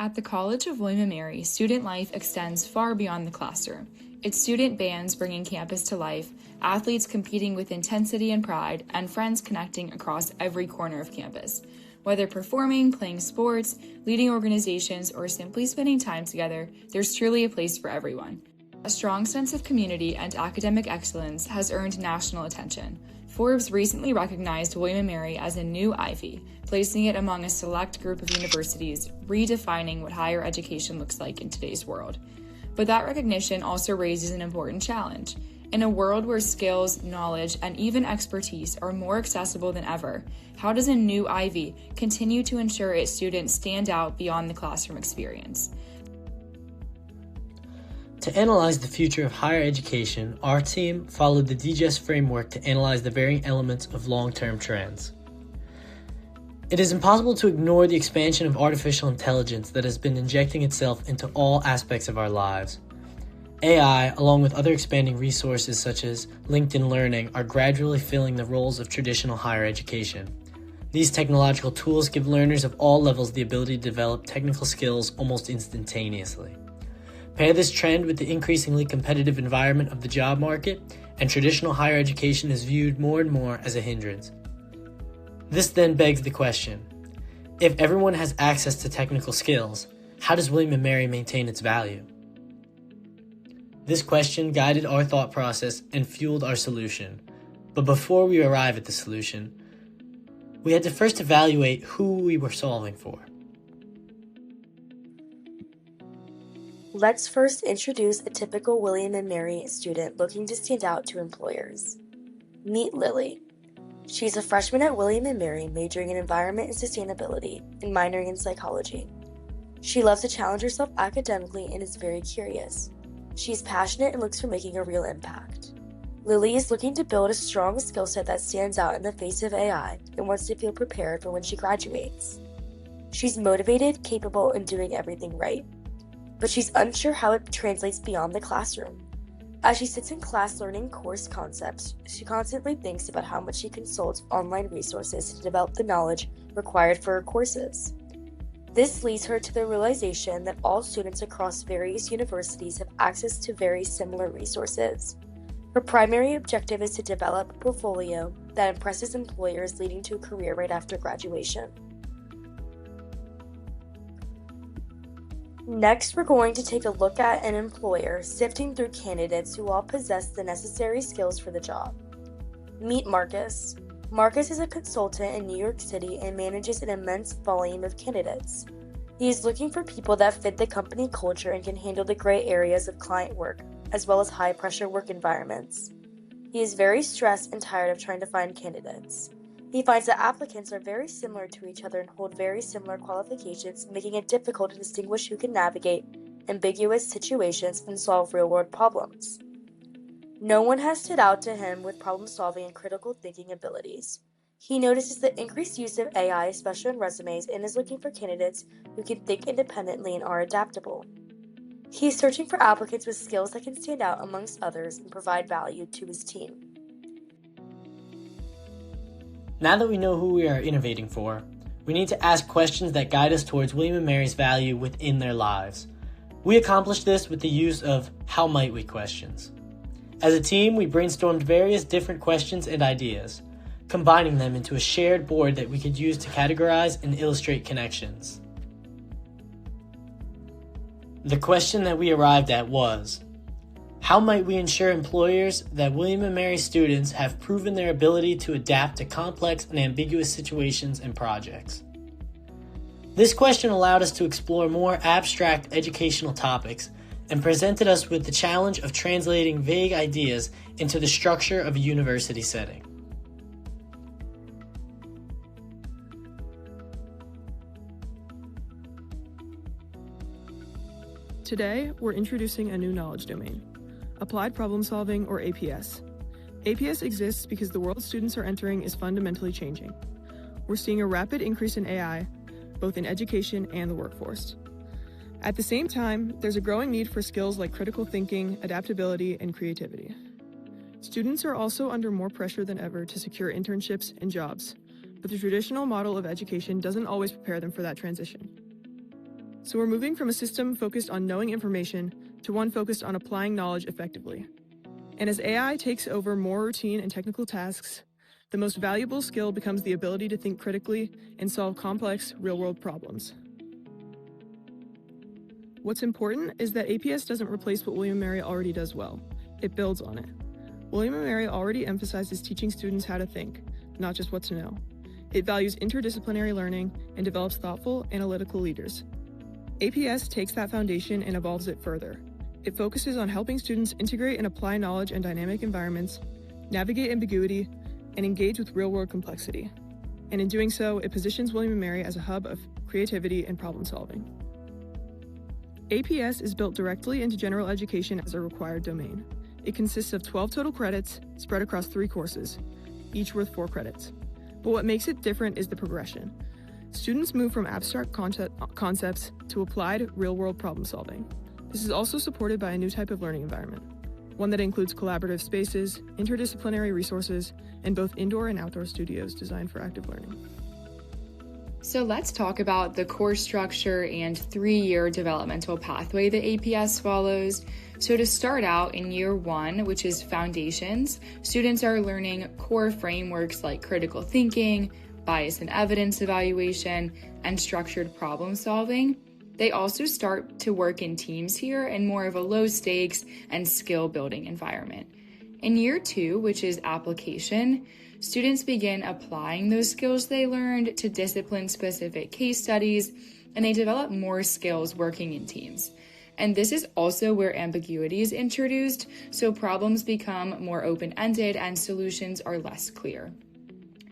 At the College of William & Mary, student life extends far beyond the classroom. It's student bands bringing campus to life, athletes competing with intensity and pride, and friends connecting across every corner of campus. Whether performing, playing sports, leading organizations, or simply spending time together, there's truly a place for everyone. A strong sense of community and academic excellence has earned national attention. Forbes recently recognized William & Mary as a new Ivy, placing it among a select group of universities, redefining what higher education looks like in today's world. But that recognition also raises an important challenge. In a world where skills, knowledge, and even expertise are more accessible than ever, how does a new Ivy continue to ensure its students stand out beyond the classroom experience? To analyze the future of higher education, our team followed the DGESS framework to analyze the varying elements of long-term trends. It is impossible to ignore the expansion of artificial intelligence that has been injecting itself into all aspects of our lives. AI, along with other expanding resources such as LinkedIn Learning, are gradually filling the roles of traditional higher education. These technological tools give learners of all levels the ability to develop technical skills almost instantaneously. Pair this trend with the increasingly competitive environment of the job market, and traditional higher education is viewed more and more as a hindrance. This then begs the question, if everyone has access to technical skills, how does William & Mary maintain its value? This question guided our thought process and fueled our solution. But before we arrive at the solution, we had to first evaluate who we were solving for. Let's first introduce a typical William & Mary student looking to stand out to employers. Meet Lily. She's a freshman at William & Mary, majoring in environment and sustainability and minoring in psychology. She loves to challenge herself academically and is very curious. She's passionate and looks for making a real impact. Lily is looking to build a strong skill set that stands out in the face of AI and wants to feel prepared for when she graduates. She's motivated, capable, and doing everything right. But she's unsure how it translates beyond the classroom. As she sits in class learning course concepts, she constantly thinks about how much she consults online resources to develop the knowledge required for her courses. This leads her to the realization that all students across various universities have access to very similar resources. Her primary objective is to develop a portfolio that impresses employers, leading to a career right after graduation. Next, we're going to take a look at an employer sifting through candidates who all possess the necessary skills for the job. Meet Marcus. Marcus is a consultant in New York City and manages an immense volume of candidates. He is looking for people that fit the company culture and can handle the gray areas of client work, as well as high-pressure work environments. He is very stressed and tired of trying to find candidates. He finds that applicants are very similar to each other and hold very similar qualifications, making it difficult to distinguish who can navigate ambiguous situations and solve real-world problems. No one has stood out to him with problem-solving and critical thinking abilities. He notices the increased use of AI, especially in resumes, and is looking for candidates who can think independently and are adaptable. He is searching for applicants with skills that can stand out amongst others and provide value to his team. Now that we know who we are innovating for, we need to ask questions that guide us towards William & Mary's value within their lives. We accomplished this with the use of how might we questions. As a team, we brainstormed various different questions and ideas, combining them into a shared board that we could use to categorize and illustrate connections. The question that we arrived at was, how might we ensure employers that William & Mary students have proven their ability to adapt to complex and ambiguous situations and projects? This question allowed us to explore more abstract educational topics and presented us with the challenge of translating vague ideas into the structure of a university setting. Today, we're introducing a new knowledge domain, Applied Problem Solving, or APS. APS exists because the world students are entering is fundamentally changing. We're seeing a rapid increase in AI, both in education and the workforce. At the same time, there's a growing need for skills like critical thinking, adaptability, and creativity. Students are also under more pressure than ever to secure internships and jobs, but the traditional model of education doesn't always prepare them for that transition. So we're moving from a system focused on knowing information to one focused on applying knowledge effectively. And as AI takes over more routine and technical tasks, the most valuable skill becomes the ability to think critically and solve complex, real-world problems. What's important is that APS doesn't replace what William & Mary already does well. It builds on it. William & Mary already emphasizes teaching students how to think, not just what to know. It values interdisciplinary learning and develops thoughtful, analytical leaders. APS takes that foundation and evolves it further. It focuses on helping students integrate and apply knowledge in dynamic environments, navigate ambiguity, and engage with real-world complexity. And in doing so, it positions William & Mary as a hub of creativity and problem-solving. APS is built directly into general education as a required domain. It consists of 12 total credits spread across 3 courses, each worth 4 credits. But what makes it different is the progression. Students move from abstract concepts to applied, real-world problem-solving. This is also supported by a new type of learning environment, one that includes collaborative spaces, interdisciplinary resources, and both indoor and outdoor studios designed for active learning. So let's talk about the course structure and 3-year developmental pathway that APS follows. So to start out in year 1, which is foundations, students are learning core frameworks like critical thinking, bias and evidence evaluation, and structured problem solving. They also start to work in teams here in more of a low stakes and skill building environment. In year 2, which is application, students begin applying those skills they learned to discipline-specific case studies, and they develop more skills working in teams. And this is also where ambiguity is introduced, so problems become more open-ended and solutions are less clear.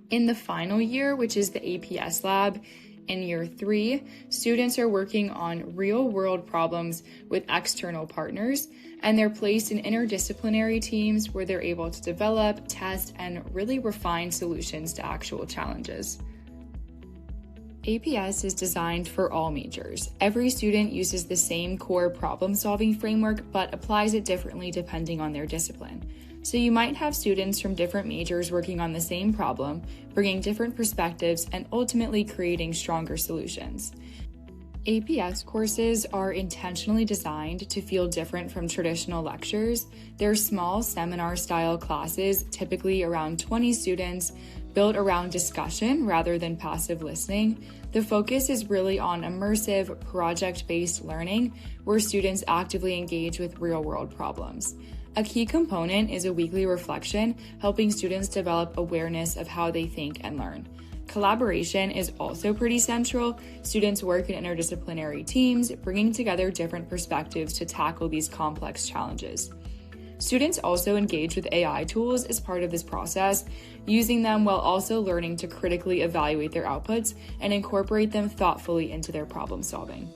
In the final year, which is the APS lab, in year 3, students are working on real-world problems with external partners, and they're placed in interdisciplinary teams where they're able to develop, test, and really refine solutions to actual challenges. APS is designed for all majors. Every student uses the same core problem-solving framework, but applies it differently depending on their discipline. So you might have students from different majors working on the same problem, bringing different perspectives, and ultimately creating stronger solutions. APS courses are intentionally designed to feel different from traditional lectures. They're small seminar-style classes, typically around 20 students, built around discussion rather than passive listening. The focus is really on immersive, project-based learning, where students actively engage with real-world problems. A key component is a weekly reflection, helping students develop awareness of how they think and learn. Collaboration is also pretty central. Students work in interdisciplinary teams, bringing together different perspectives to tackle these complex challenges. Students also engage with AI tools as part of this process, using them while also learning to critically evaluate their outputs and incorporate them thoughtfully into their problem solving.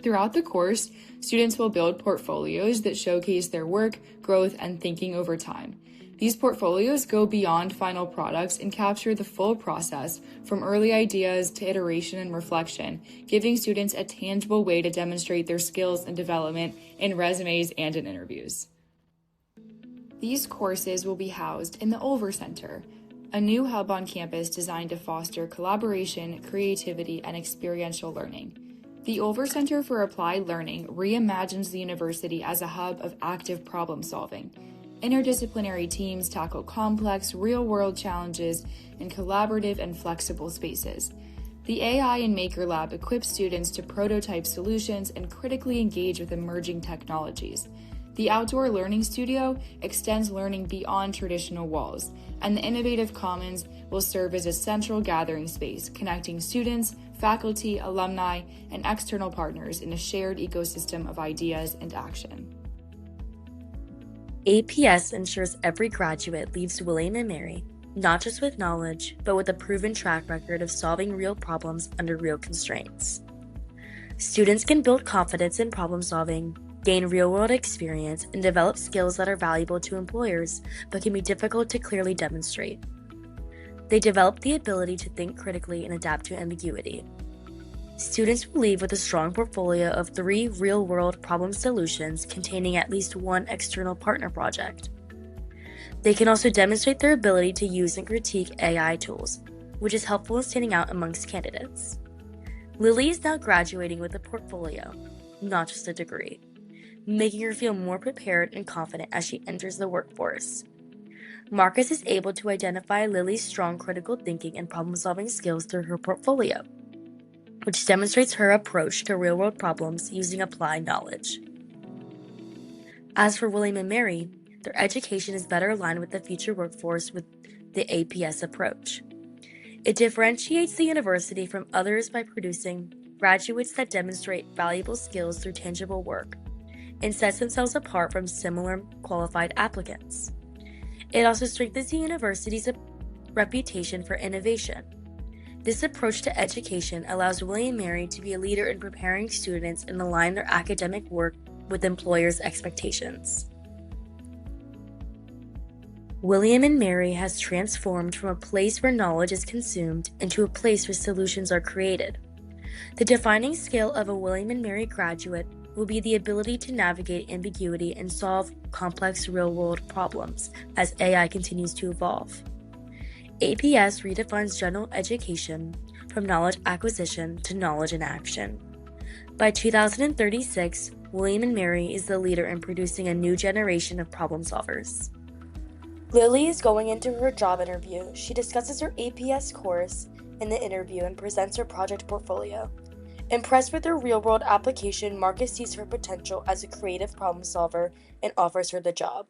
Throughout the course, students will build portfolios that showcase their work, growth, and thinking over time. These portfolios go beyond final products and capture the full process from early ideas to iteration and reflection, giving students a tangible way to demonstrate their skills and development in resumes and in interviews. These courses will be housed in the Olver Center, a new hub on campus designed to foster collaboration, creativity, and experiential learning. The Olver Center for Applied Learning reimagines the university as a hub of active problem solving. Interdisciplinary teams tackle complex, real-world challenges in collaborative and flexible spaces. The AI and Maker Lab equips students to prototype solutions and critically engage with emerging technologies. The Outdoor Learning Studio extends learning beyond traditional walls, and the Innovative Commons will serve as a central gathering space, connecting students, faculty, alumni, and external partners in a shared ecosystem of ideas and action. APS ensures every graduate leaves William & Mary, not just with knowledge, but with a proven track record of solving real problems under real constraints. Students can build confidence in problem solving, gain real-world experience, and develop skills that are valuable to employers, but can be difficult to clearly demonstrate. They develop the ability to think critically and adapt to ambiguity. Students will leave with a strong portfolio of 3 real-world problem solutions containing at least 1 external partner project. They can also demonstrate their ability to use and critique AI tools, which is helpful in standing out amongst candidates. Lily is now graduating with a portfolio, not just a degree, making her feel more prepared and confident as she enters the workforce. Marcus is able to identify Lily's strong critical thinking and problem-solving skills through her portfolio, which demonstrates her approach to real-world problems using applied knowledge. As for William and Mary, their education is better aligned with the future workforce with the APS approach. It differentiates the university from others by producing graduates that demonstrate valuable skills through tangible work and sets themselves apart from similar qualified applicants. It also strengthens the university's reputation for innovation. This approach to education allows William and Mary to be a leader in preparing students and align their academic work with employers' expectations. William and Mary has transformed from a place where knowledge is consumed into a place where solutions are created. The defining skill of a William and Mary graduate will be the ability to navigate ambiguity and solve complex real-world problems as AI continues to evolve. APS redefines general education from knowledge acquisition to knowledge in action. By 2036, William and Mary is the leader in producing a new generation of problem solvers. Lily is going into her job interview. She discusses her APS course in the interview and presents her project portfolio. Impressed with her real-world application, Marcus sees her potential as a creative problem solver and offers her the job.